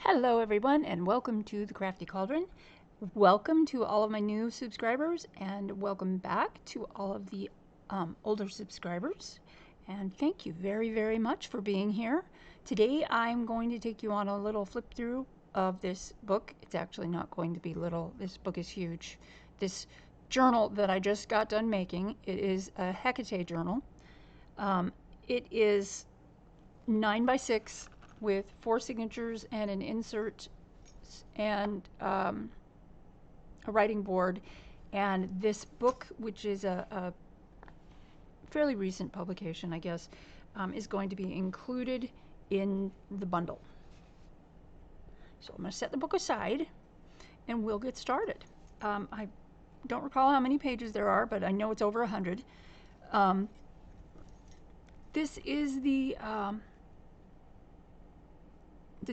Hello everyone and welcome to the Crafty Cauldron. Welcome to all of my new subscribers and welcome back to all of the older subscribers. And thank you very much for being here. Today I'm going to take you on a little flip through of this book. It's actually not going to be little. This book is huge. This journal that I just got done making, it is a Hecate journal. It is 9x6 with 4 signatures and an insert and a writing board. And this book, which is a fairly recent publication, I guess, is going to be included in the bundle. So I'm going to set the book aside and we'll get started. I don't recall how many pages there are, but I know it's over 100. This is the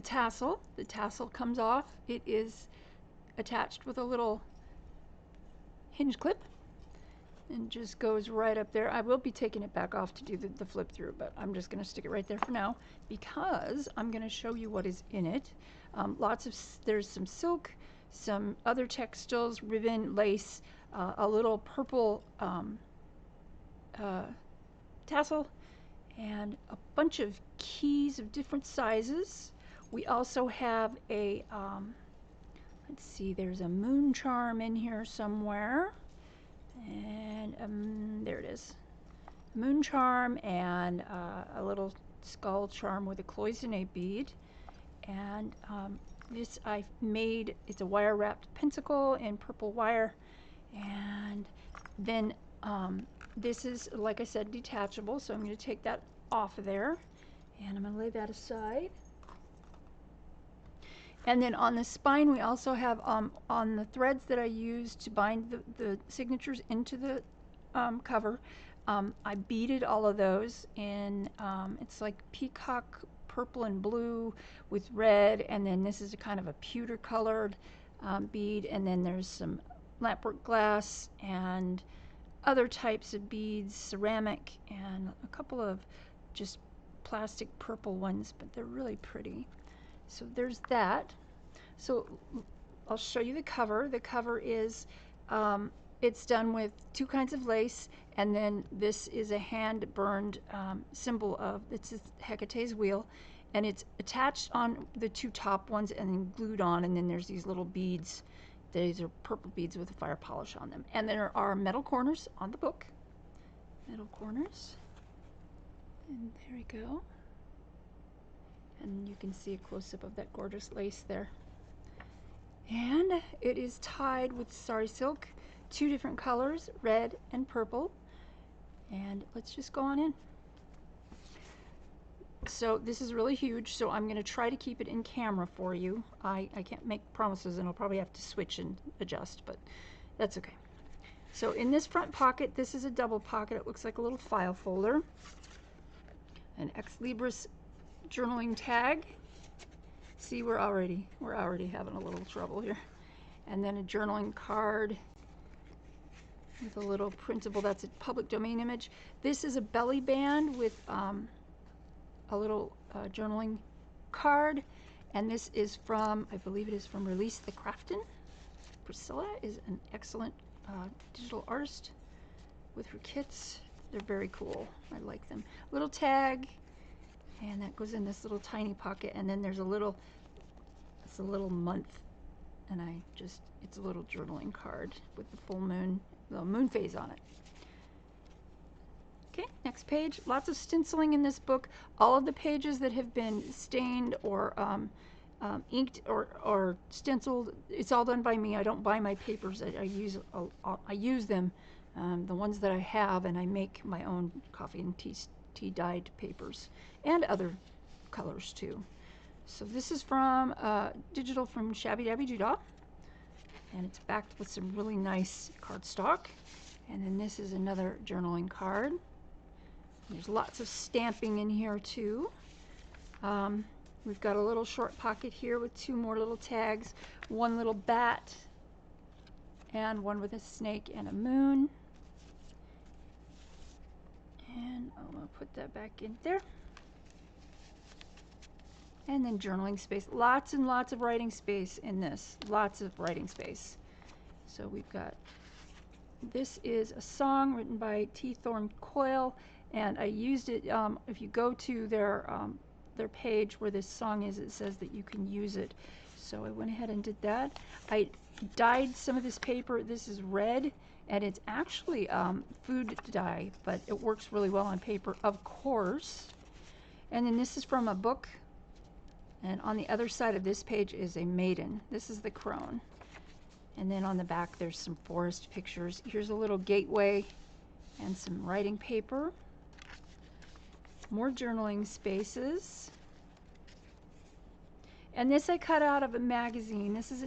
tassel. The tassel comes off. It is attached with a little hinge clip and just goes right up there. I will be taking it back off to do the flip through, but I'm just going to stick it right there for now because I'm going to show you what is in it. There's some silk, some other textiles, ribbon, lace, a little purple tassel, and a bunch of keys of different sizes. We also have a, let's see, there's a moon charm in here somewhere. And there it is. Moon charm and a little skull charm with a cloisonne bead. And this I made, it's a wire wrapped pentacle in purple wire. And then this is, like I said, detachable. So I'm going to take that off of there. And I'm going to lay that aside. And then on the spine, we also have on the threads that I used to bind the signatures into the cover, I beaded all of those in, it's like peacock purple and blue with red, and then this is a kind of a pewter colored bead, and then there's some lampwork glass and other types of beads, ceramic, and a couple of just plastic purple ones, but they're really pretty. So there's that. So I'll show you the cover. The cover is, it's done with 2 kinds of lace, and then this is a hand-burned symbol of, it's Hecate's wheel, and it's attached on the 2 top ones and then glued on, and then there's these little beads. These are purple beads with a fire polish on them. And there are metal corners on the book. Metal corners. And there we go. And you can see a close-up of that gorgeous lace there. And it is tied with sari silk, 2 different colors, red and purple. And let's just go on in. So this is really huge, so I'm going to try to keep it in camera for you. I can't make promises, and I'll probably have to switch and adjust, but that's okay. So in this front pocket, this is a double pocket. It looks like a little file folder. An Ex Libris journaling tag. See, we're already having a little trouble here. And then a journaling card with a little printable, that's a public domain image. This is a belly band with a little journaling card, and this is from, I believe it is from Release the Crafton. Priscilla is an excellent digital artist with her kits. They're very cool. I like them. Little tag. And that goes in this little tiny pocket, and then there's a little, it's a little month, and it's a little journaling card with the full moon, the moon phase on it. Okay, next page. Lots of stenciling in this book. All of the pages that have been stained or inked or stenciled, it's all done by me. I don't buy my papers. I use them, the ones that I have, and I make my own coffee and tea dyed papers and other colors too. So this is from digital from Shabby Dabby Doodah, and it's backed with some really nice cardstock. And then this is another journaling card. There's lots of stamping in here too. We've got a little short pocket here with 2 more little tags, 1 little bat and 1 with a snake and a moon. And I'm going to put that back in there. And then journaling space. Lots and lots of writing space in this. Lots of writing space. So we've got, this is a song written by T. Thorne Coyle, and I used it, if you go to their page where this song is, it says that you can use it. So I went ahead and did that. I dyed some of this paper. This is red, and it's actually food dye, but it works really well on paper, of course. And then this is from a book. And on the other side of this page is a maiden. This is the crone. And then on the back there's some forest pictures. Here's a little gateway and some writing paper. More journaling spaces. And this I cut out of a magazine. This is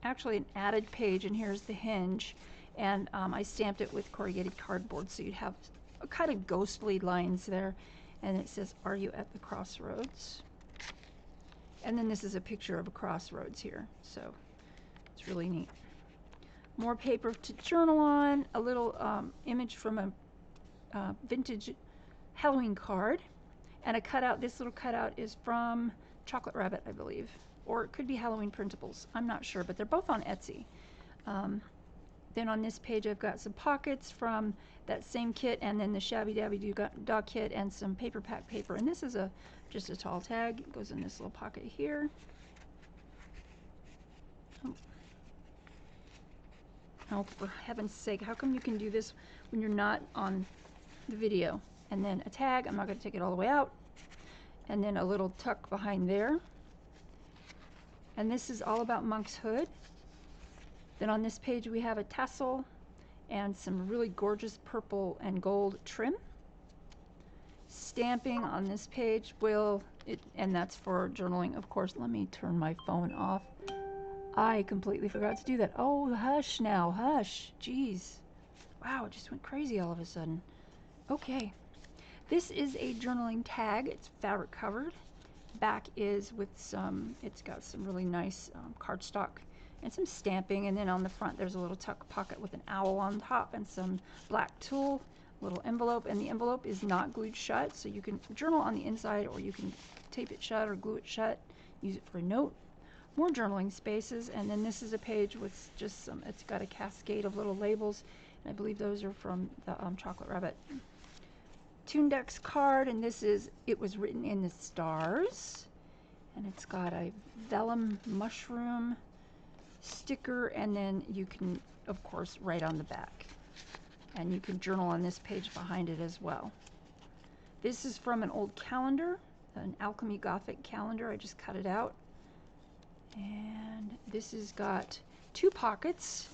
actually an added page, and here's the hinge. And I stamped it with corrugated cardboard, so you'd have a kind of ghostly lines there. And it says, "Are you at the crossroads?" And then this is a picture of a crossroads here, so it's really neat. More paper to journal on, a little image from a vintage Halloween card, and a cutout. This little cutout is from Chocolate Rabbit, I believe, or it could be Halloween Printables. I'm not sure, but they're both on Etsy. Then on this page I've got some pockets from that same kit, and then the Shabby Dabby Dog kit, and some paper pack paper. And this is just a tall tag. It goes in this little pocket here. Oh, for heaven's sake, how come you can do this when you're not on the video? And then a tag. I'm not going to take it all the way out. And then a little tuck behind there. And this is all about Monk's Hood. Then on this page we have a tassel and some really gorgeous purple and gold trim. Stamping on this page and that's for journaling, of course. Let me turn my phone off. I completely forgot to do that. Oh, hush now, hush. Jeez. Wow, it just went crazy all of a sudden. Okay. This is a journaling tag. It's fabric covered. Back is with it's got some really nice cardstock and some stamping, and then on the front there's a little tuck pocket with an owl on top and some black tulle, little envelope, and the envelope is not glued shut, so you can journal on the inside, or you can tape it shut or glue it shut, use it for a note. More journaling spaces, and then this is a page with just it's got a cascade of little labels, and I believe those are from the Chocolate Rabbit Tundex card, and it was written in the stars, and it's got a vellum mushroom sticker, and then you can, of course, write on the back. And you can journal on this page behind it as well. This is from an old calendar, an Alchemy Gothic calendar. I just cut it out. And this has got two pockets.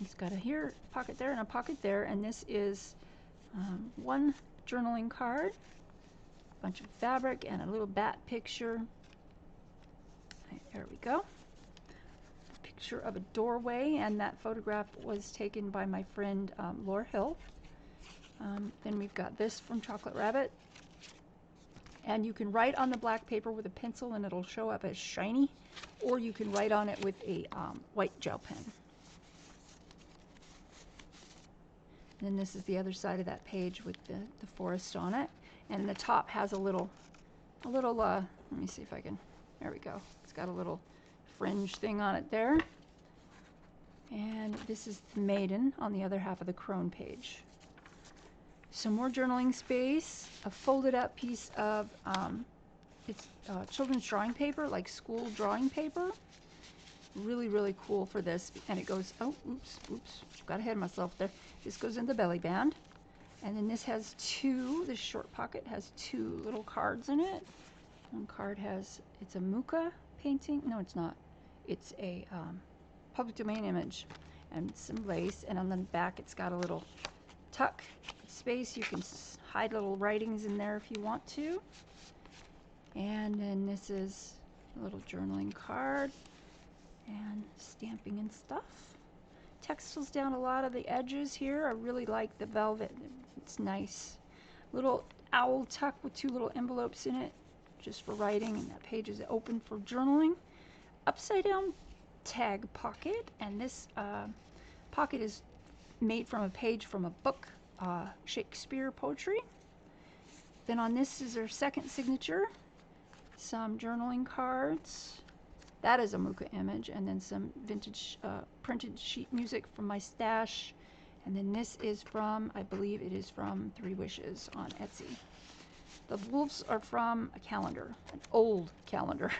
It's got a pocket there and a pocket there, and this is one journaling card, a bunch of fabric, and a little bat picture. There we go. Picture of a doorway, and that photograph was taken by my friend Laura Hill. Then we've got this from Chocolate Rabbit, and you can write on the black paper with a pencil and it'll show up as shiny, or you can write on it with a white gel pen. And then this is the other side of that page with the forest on it, and the top has a little let me see if I can, there we go. It's got a little fringe thing on it there. And this is the maiden on the other half of the crone page. Some more journaling space, a folded up piece of it's children's drawing paper, like school drawing paper. Really, really cool for this. And it goes, oh, oops, got ahead of myself there. This goes in the belly band. And then this has this short pocket has two little cards in it. One card it's a Mucha painting. No, it's not. It's a public domain image and some lace. And on the back, it's got a little tuck space. You can hide little writings in there if you want to. And then this is a little journaling card and stamping and stuff. Textiles down a lot of the edges here. I really like the velvet. It's nice. Little owl tuck with two little envelopes in it just for writing, and that page is open for journaling. Upside down tag pocket, and this pocket is made from a page from a book, Shakespeare poetry. Then on this is our second signature, some journaling cards. That is a Muka image, and then some vintage printed sheet music from my stash. And then this is from, I believe it is from 3 Wishes on Etsy. The wolves are from a calendar, an old calendar.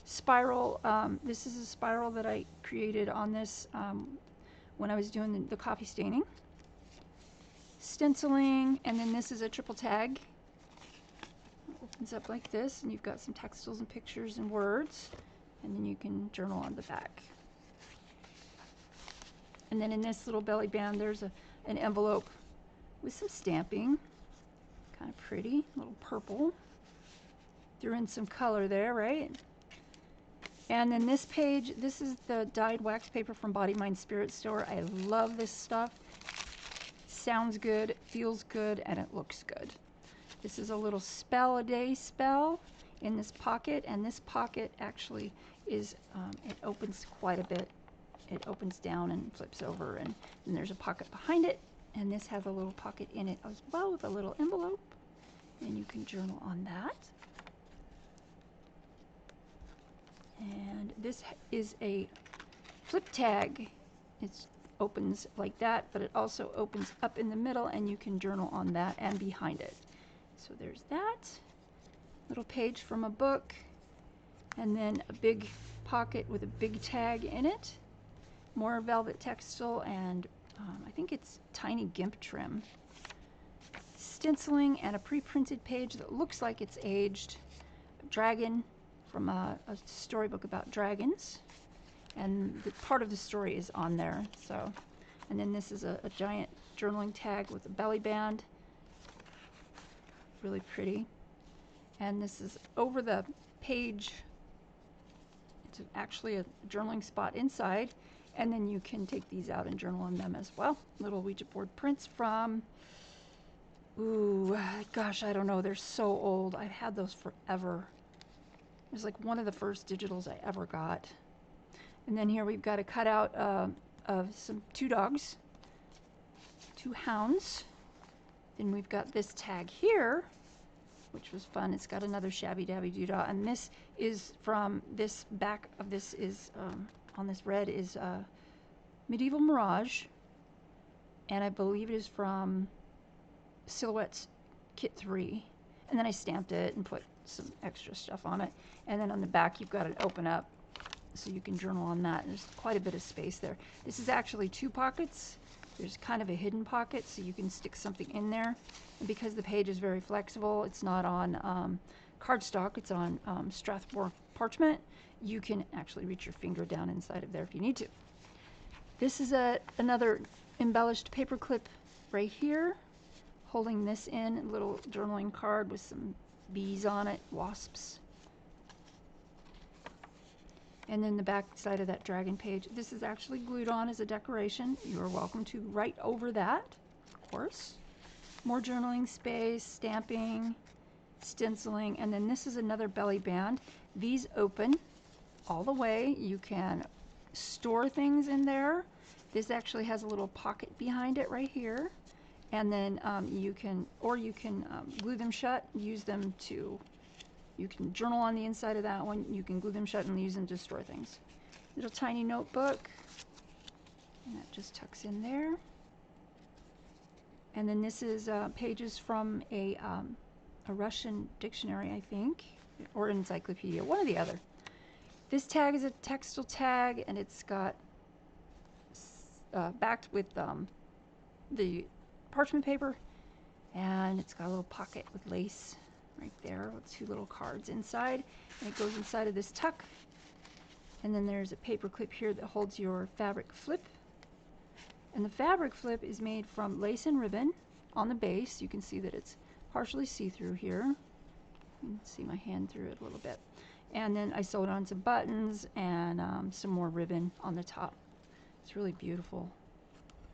Spiral, this is a spiral that I created on this when I was doing the coffee staining. Stenciling, and then this is a triple tag. It opens up like this, and you've got some textiles and pictures and words. And then you can journal on the back. And then in this little belly band, there's an envelope with some stamping. Kind of pretty, a little purple. Threw in some color there, right? And then this page, this is the dyed wax paper from Body, Mind, Spirit store. I love this stuff. Sounds good, feels good, and it looks good. This is a little spell a day spell in this pocket, and this pocket actually is, it opens quite a bit. It opens down and flips over, and then there's a pocket behind it, and this has a little pocket in it as well with a little envelope, and you can journal on that. And this is a flip tag. It opens like that, but it also opens up in the middle, and you can journal on that and behind it. So there's that. Little page from a book, and then a big pocket with a big tag in it. More velvet textile, and I think it's tiny gimp trim. Stenciling, and a pre-printed page that looks like it's aged. A dragon from a storybook about dragons, and the part of the story is on there. So, and then this is a giant journaling tag with a belly band. Really pretty. And this is over the page. It's actually a journaling spot inside, and then you can take these out and journal on them as well. Little Ouija board prints from, ooh, gosh, I don't know, they're so old. I've had those forever. It was like one of the first digitals I ever got. And then here we've got a cutout of some 2 dogs, 2 hounds. Then we've got this tag here, which was fun. It's got another shabby dabby doodah, and this is from this back of this is on this red is Medieval Mirage, and I believe it is from Silhouettes Kit 3. And then I stamped it and put some extra stuff on it. And then on the back you've got it open up so you can journal on that. There's quite a bit of space there. This is actually 2 pockets. There's kind of a hidden pocket, so you can stick something in there. And because the page is very flexible, it's not on cardstock, it's on Strathmore parchment, you can actually reach your finger down inside of there if you need to. This is another embellished paper clip right here, holding this in, a little journaling card with some bees on it, wasps. And then the back side of that dragon page. This is actually glued on as a decoration. You are welcome to write over that, of course. More journaling space, stamping, stenciling, and then this is another belly band. These open all the way. You can store things in there. This actually has a little pocket behind it right here. And then you can glue them shut, use them to, you can journal on the inside of that one. You can glue them shut and use them to store things. Little tiny notebook, and that just tucks in there. And then this is pages from a Russian dictionary, I think, or encyclopedia, one or the other. This tag is a textile tag, and it's got backed with the parchment paper, and it's got a little pocket with lace right there with 2 little cards inside, and it goes inside of this tuck. And then there's a paper clip here that holds your fabric flip, and the fabric flip is made from lace and ribbon on the base. You can see that it's partially see-through here. You can see my hand through it a little bit. And then I sewed on some buttons and some more ribbon on the top. It's really beautiful.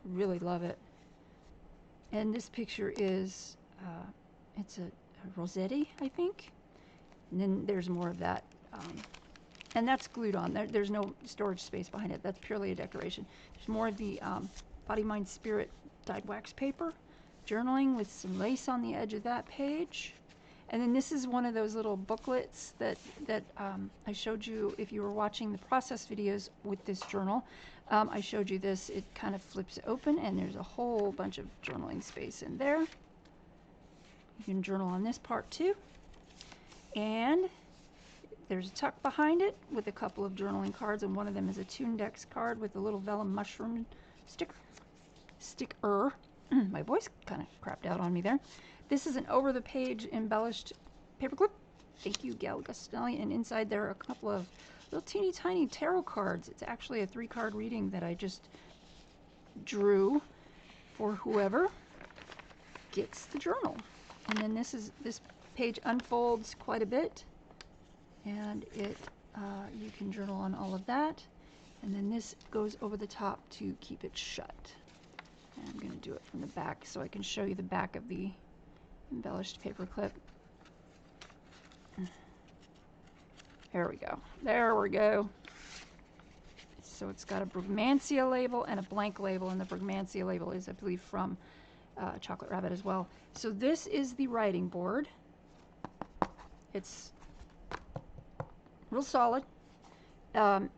Really love it. And this picture is, it's a Rossetti, I think. And then there's more of that. And that's glued on. There's no storage space behind it. That's purely a decoration. There's more of the Body, Mind, Spirit dyed wax paper. Journaling with some lace on the edge of that page. And then this is one of those little booklets that I showed you if you were watching the process videos with this journal. I showed you this. It kind of flips open, and there's a whole bunch of journaling space in there. You can journal on this part too. And there's a tuck behind it with a couple of journaling cards, and one of them is a Tundex card with a little vellum mushroom sticker. My voice kind of crapped out on me there. This is an over-the-page embellished paperclip. Thank you, Gal Gustanelli. And inside there are a couple of little teeny tiny tarot cards. It's actually a 3-card reading that I just drew for whoever gets the journal. And then this page unfolds quite a bit, and you can journal on all of that. And then this goes over the top to keep it shut. And I'm going to do it from the back so I can show you the back of the embellished paperclip. There we go. There we go. So it's got a Brugmansia label and a blank label, and the Brugmansia label is, I believe, from Chocolate Rabbit as well. So this is the writing board. It's real solid.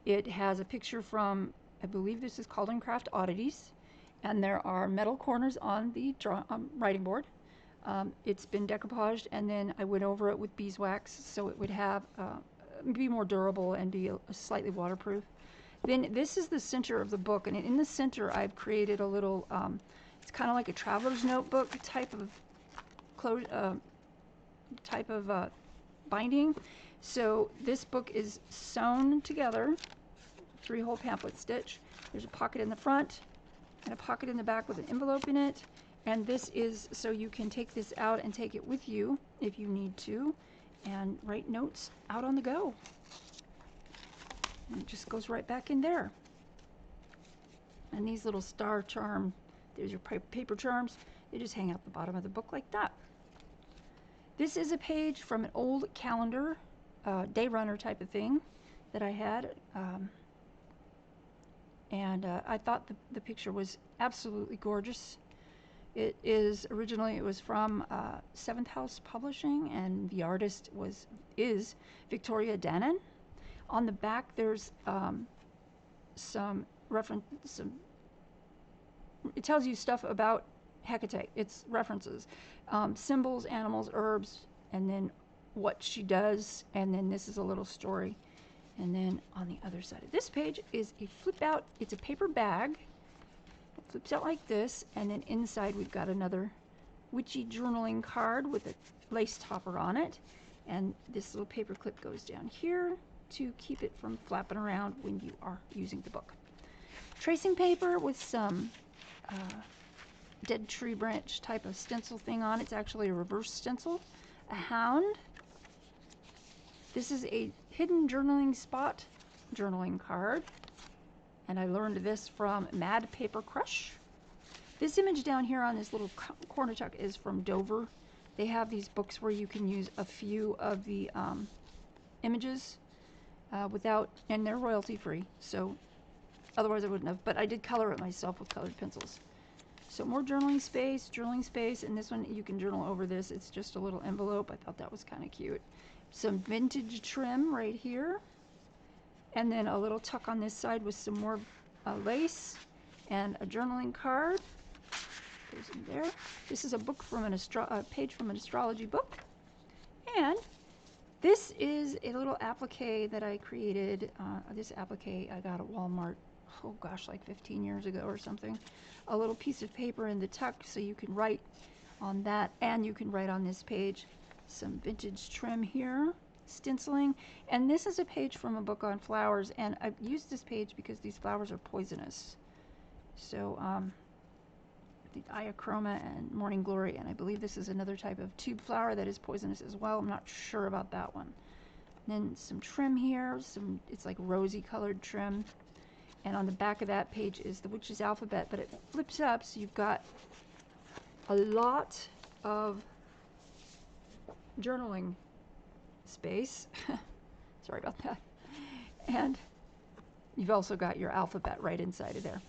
It has a picture from, I believe this is Cauldron Craft Oddities, and there are metal corners on the writing board. It's been decoupaged, and then I went over it with beeswax so it would have be more durable and be slightly waterproof. Then this is the center of the book, and in the center I've created a little, it's kind of like a traveler's notebook type of binding. So this book is sewn together, 3-hole pamphlet stitch. There's a pocket in the front and a pocket in the back with an envelope in it. And this is so you can take this out and take it with you if you need to and write notes out on the go. And it just goes right back in there. And these little star charm, there's your paper charms, they just hang out the bottom of the book like that. This is a page from an old calendar, day runner type of thing that I had. I thought the picture was absolutely gorgeous. It was from 7th House Publishing, and the artist is Victoria Dannon. On the back there's some reference. It tells you stuff about Hecate. It's references, symbols, animals, herbs, and then what she does, and then this is a little story. And then on the other side of this page is a flip out. It's a paper bag. It flips out like this, and then inside we've got another witchy journaling card with a lace topper on it, and this little paper clip goes down here to keep it from flapping around when you are using the book. Tracing paper with some dead tree branch type of stencil thing on it. It's actually a reverse stencil. A hound. This is a hidden journaling spot journaling card, and I learned this from Mad Paper Crush. This image down here on this little corner tuck is from Dover. They have these books where you can use a few of the images and they're royalty free, so otherwise I wouldn't have, but I did color it myself with colored pencils. So more journaling space, and this one you can journal over this. It's just a little envelope. I thought that was kind of cute. Some vintage trim right here, and then a little tuck on this side with some more lace and a journaling card. Goes in there. This is a book from a page from an astrology book, and this is a little applique that I created. This applique I got at Walmart, oh gosh, like 15 years ago or something. A little piece of paper in the tuck so you can write on that, and you can write on this page. Some vintage trim here, stenciling, and this is a page from a book on flowers, and I've used this page because these flowers are poisonous. So the Iachroma and Morning Glory, and I believe this is another type of tube flower that is poisonous as well. I'm not sure about that one. And then some trim here, it's like rosy colored trim. And on the back of that page is the witch's alphabet, but it flips up, so you've got a lot of journaling space. Sorry about that. And you've also got your alphabet right inside of there.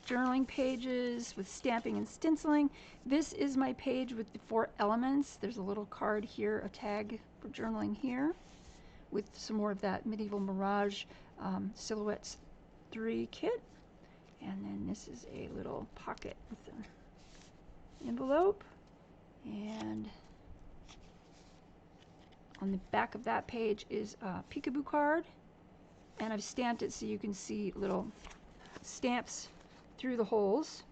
journaling pages with stamping and stenciling. This is my page with the 4 elements. There's a little card here, a tag for journaling here, with some more of that medieval Mirage Silhouettes 3 kit. And then this is a little pocket with an envelope. And on the back of that page is a peekaboo card. And I've stamped it so you can see little stamps through the holes.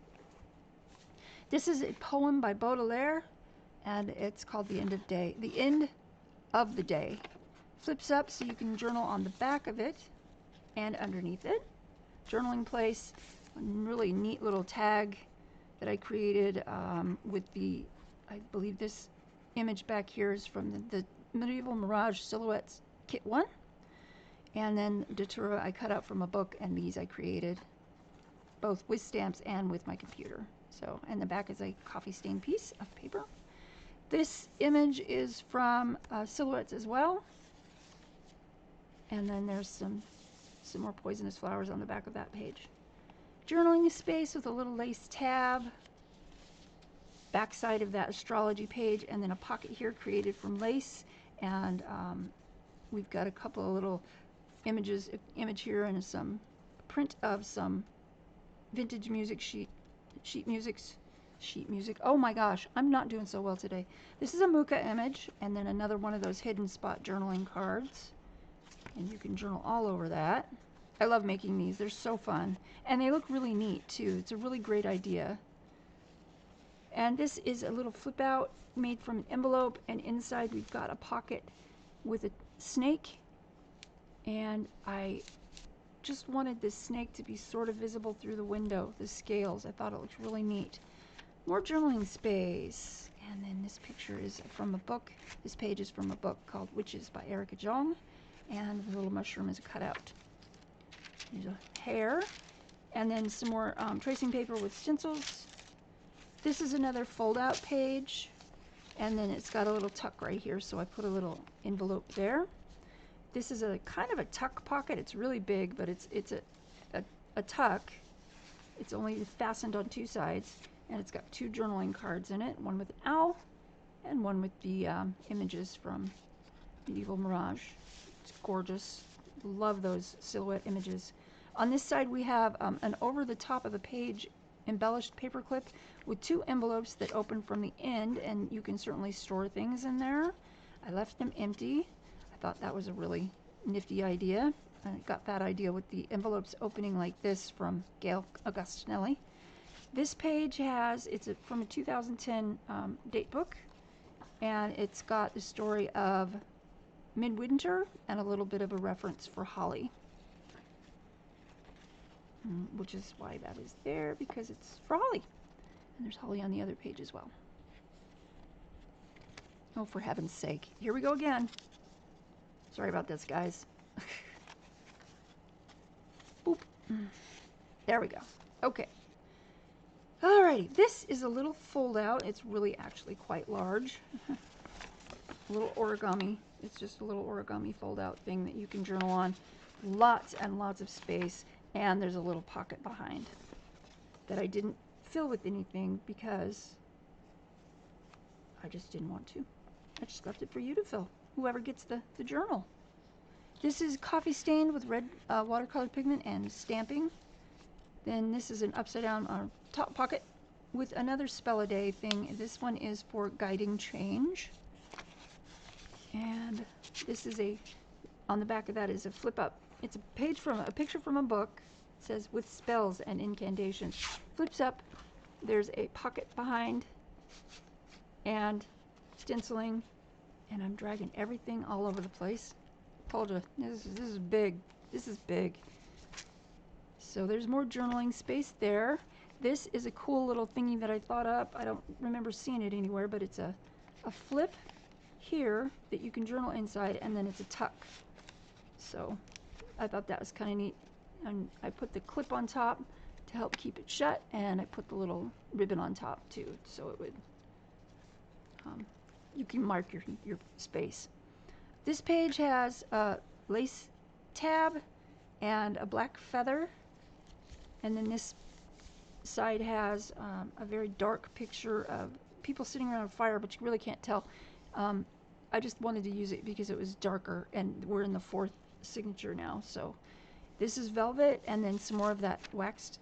This is a poem by Baudelaire, and it's called The End of Day. The End of the Day. Flips up so you can journal on the back of it and underneath it. Journaling place, a really neat little tag that I created with the, I believe this image back here is from the Medieval Mirage Silhouettes Kit 1. And then Datura I cut out from a book, and these I created both with stamps and with my computer. So, and the back is a coffee stained piece of paper. This image is from Silhouettes as well. And then there's some more poisonous flowers on the back of that page. Journaling space with a little lace tab. Back side of that astrology page, and then a pocket here created from lace. And we've got a couple of little images, image here and some print of some vintage music sheet music. Oh my gosh, I'm not doing so well today. This is a Muka image, and then another one of those hidden spot journaling cards. And you can journal all over that. I love making these. They're so fun. And they look really neat too. It's a really great idea. And this is a little flip out made from an envelope, and inside we've got a pocket with a snake. And I just wanted this snake to be sort of visible through the window, the scales. I thought it looked really neat. More journaling space. And then this picture is from a book. This page is from a book called Witches by Erica Jong. And the little mushroom is cut out. There's a hair. And then some more tracing paper with stencils. This is another fold-out page. And then it's got a little tuck right here, so I put a little envelope there. This is a kind of a tuck pocket. It's really big, but it's a tuck. It's only fastened on 2 sides, and it's got 2 journaling cards in it, one with an owl and one with the images from Medieval Mirage. It's gorgeous. Love those silhouette images. On this side we have an over the top of the page embellished paper clip with 2 envelopes that open from the end, and you can certainly store things in there. I left them empty. I thought that was a really nifty idea. I got that idea with the envelopes opening like this from Gail Augustinelli. This page has, from a 2010 date book, and it's got the story of midwinter and a little bit of a reference for holly, which is why that is there, because it's for holly. And there's holly on the other page as well. Oh, for heaven's sake. Here we go again. Sorry about this, guys. Boop. There we go. Okay. Alrighty, this is a little fold out. It's really actually quite large. A little origami. It's just a little origami fold out thing that you can journal on. Lots and lots of space. And there's a little pocket behind that I didn't fill with anything because I just didn't want to. I just left it for you to fill, whoever gets the journal. This is coffee stained with red watercolor pigment and stamping. Then this is an upside down top pocket with another spell a day thing. This one is for guiding change. And this is on the back of that is a flip up. It's a picture from a book. It says with spells and incantations. Flips up. There's a pocket behind and stenciling, and I'm dragging everything all over the place. Told you, this is big. This is big. So there's more journaling space there. This is a cool little thingy that I thought up. I don't remember seeing it anywhere, but it's a flip here that you can journal inside, and then it's a tuck. So I thought that was kind of neat. And I put the clip on top to help keep it shut, and I put the little ribbon on top too, so it would you can mark your space. This page has a lace tab and a black feather, and then this side has a very dark picture of people sitting around a fire, but you really can't tell. I just wanted to use it because it was darker, and we're in the 4th signature now. So this is velvet, and then some more of that waxed,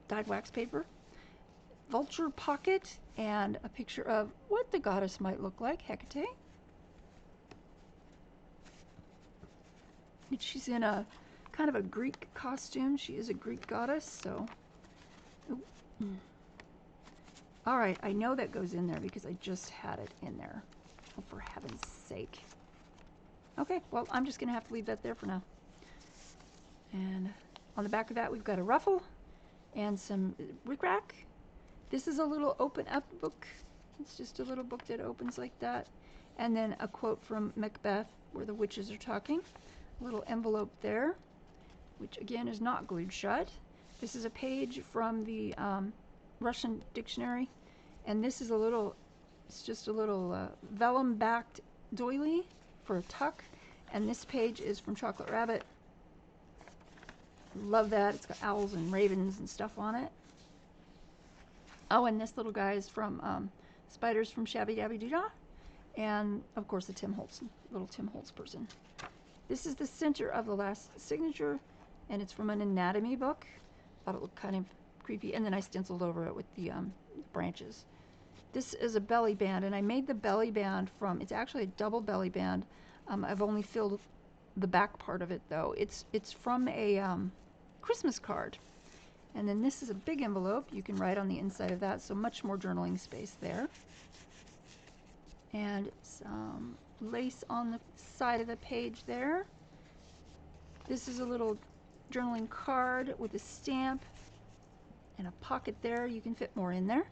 dyed wax paper. Vulture pocket, and a picture of what the goddess might look like, Hecate. She's in a kind of a Greek costume. She is a Greek goddess, so. All right, I know that goes in there because I just had it in there. Oh, for heaven's sake. Okay, well, I'm just going to have to leave that there for now. And on the back of that, we've got a ruffle and some rickrack. This is a little open up book. It's just a little book that opens like that. And then a quote from Macbeth where the witches are talking. A little envelope there, which again is not glued shut. This is a page from the Russian dictionary. And this is a little, it's just a little vellum backed doily for a tuck. And this page is from Chocolate Rabbit. Love that. It's got owls and ravens and stuff on it. Oh, and this little guy is from Spiders from Shabby Dabby Doo-Dah. And, of course, the little Tim Holtz person. This is the center of the last signature, and it's from an anatomy book. Thought it looked kind of creepy, and then I stenciled over it with the branches. This is a belly band, and I made the belly band from, it's actually a double belly band. I've only filled the back part of it, though. It's from a Christmas card. And then this is a big envelope. You can write on the inside of that, so much more journaling space there. And some lace on the side of the page there. This is a little journaling card with a stamp and a pocket there. You can fit more in there.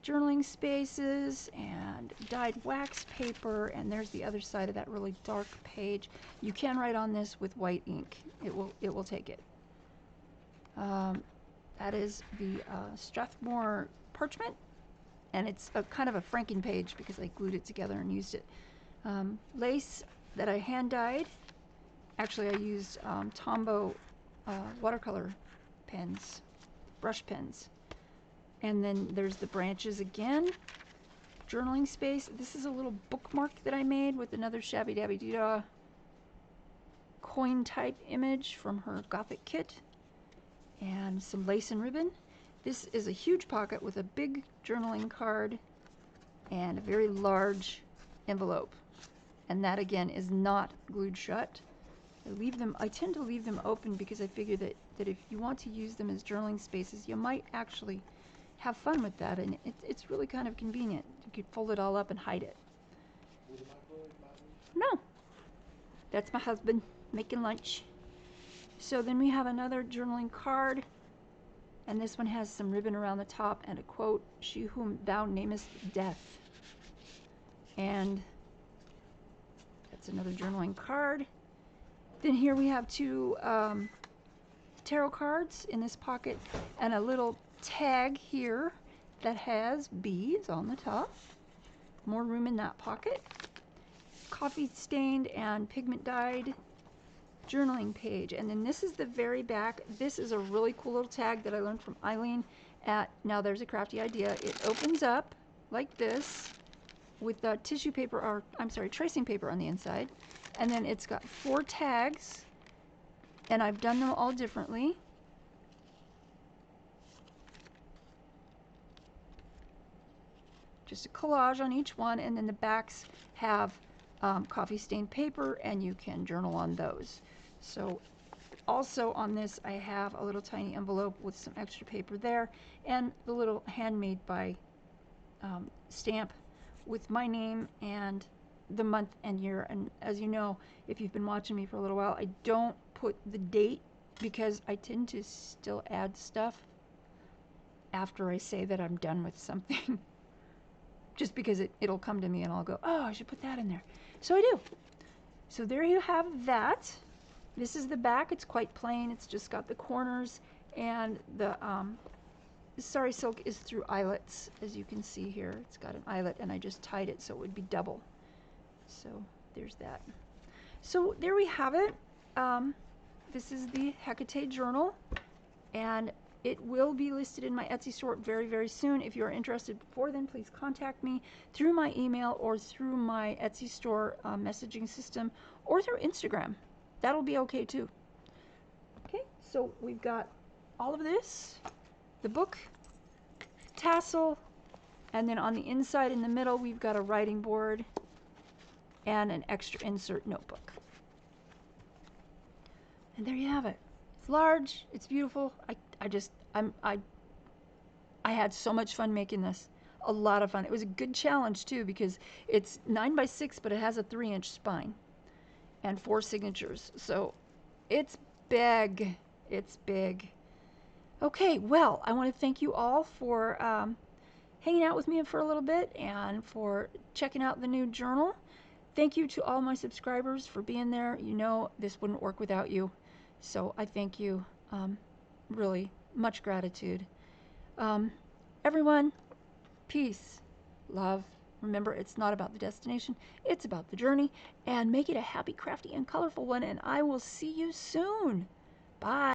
Journaling spaces and dyed wax paper, and there's the other side of that really dark page. You can write on this with white ink. It will take it. That is the Strathmore parchment, and it's a kind of a Franken page because I glued it together and used it. Lace that I hand dyed. Actually, I used Tombow watercolor pens, brush pens. And then there's the branches again. Journaling space. This is a little bookmark that I made with another Shabby Dabby Doo-Dah coin type image from her Gothic kit. And some lace and ribbon. This is a huge pocket with a big journaling card and a very large envelope. And that again is not glued shut. I tend to leave them open because I figure that if you want to use them as journaling spaces, you might actually have fun with that, and it's really kind of convenient. You could fold it all up and hide it. No, that's my husband making lunch. So then we have another journaling card, and this one has some ribbon around the top and a quote, "She whom thou namest death." And that's another journaling card. Then here we have two tarot cards in this pocket and a little tag here that has beads on the top. More room in that pocket. Coffee stained and pigment dyed journaling page. And then this is the very back. This is a really cool little tag that I learned from Eileen at Now There's a Crafty Idea. It opens up like this with the tissue paper, or I'm sorry, tracing paper on the inside. And then it's got 4 tags, and I've done them all differently. Just a collage on each one, and then the backs have coffee stained paper, and you can journal on those. So also on this I have a little tiny envelope with some extra paper there, and the little handmade by stamp with my name and the month and year. And as you know, if you've been watching me for a little while, I don't put the date because I tend to still add stuff after I say that I'm done with something. Just because it'll come to me and I'll go, oh, I should put that in there. So I do. So there you have that. This is the back. It's quite plain. It's just got the corners, and the sari silk is through eyelets, as you can see here. It's got an eyelet, and I just tied it so it would be double. So there's that. So there we have it. This is the Hecate journal, and it will be listed in my Etsy store very, very soon. If you're interested before then, please contact me through my email or through my Etsy store messaging system or through Instagram. That'll be okay too. Okay, so we've got all of this, the book, tassel, and then on the inside in the middle we've got a writing board and an extra insert notebook. And there you have it. It's large, it's beautiful. I had so much fun making this. A lot of fun. It was a good challenge too because it's 9x6, but it has a 3-inch spine and 4 signatures. So it's big. It's big. Okay, well, I want to thank you all for hanging out with me for a little bit and for checking out the new journal. Thank you to all my subscribers for being there. You know this wouldn't work without you. So I thank you. Really, much gratitude. Everyone, peace, love. Remember, it's not about the destination, it's about the journey. And make it a happy, crafty, and colorful one. And I will see you soon. Bye.